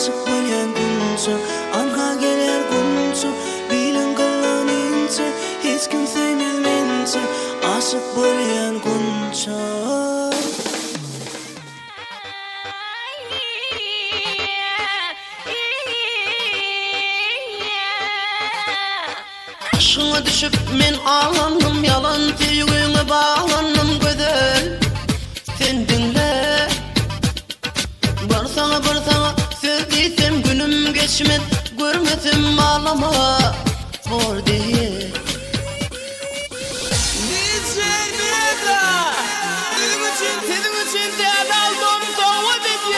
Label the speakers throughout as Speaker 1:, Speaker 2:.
Speaker 1: aşık bolyan günçe, arka geler günçe, bilin kılaninçe, hiç kim sevmezmençe, aşık bolyan günçe. Aşkına düşüp men ağlandım, yalan tüyüğüne bağlandım güzel. Sen dinle, barsana söz diysem günüm geçmez, görmedim ağlama zor değil. DJ Mega, senin için değerli aldığım doğu dedi.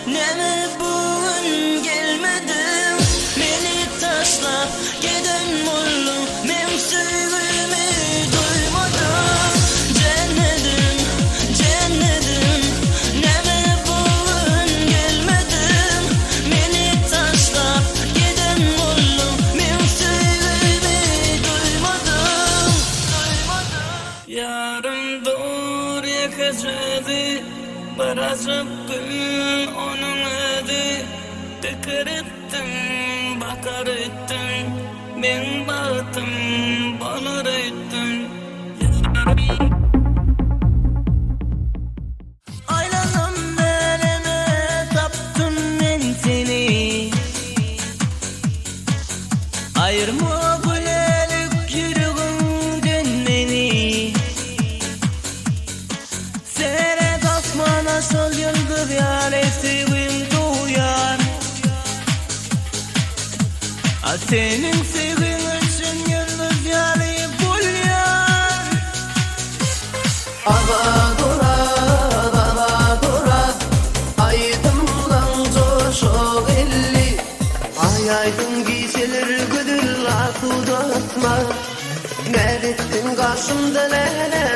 Speaker 1: Neme bugün gelmedim, beni taşla giden mullu, men sevgimi duymadım. Cennetim, neme bugün gelmedim, beni taşla giden mullu, men sevgimi duymadım. Yarım dur yakacağdı, barajıp gün onun adı. Tıkır ettim, bakar ettim, ben baktım, balar ettim. Aylanım verene taptım ben seni, ayırma bu lelik yürüğünden beni. Seyret asmana sol yıldız yâre sevim duyar. Senin sevgin için yıldız yâre bulyar. Ava durat, aydım bulan coşuk elli. Aydın giyseler güdür atı datma, nerettin karşımda lele.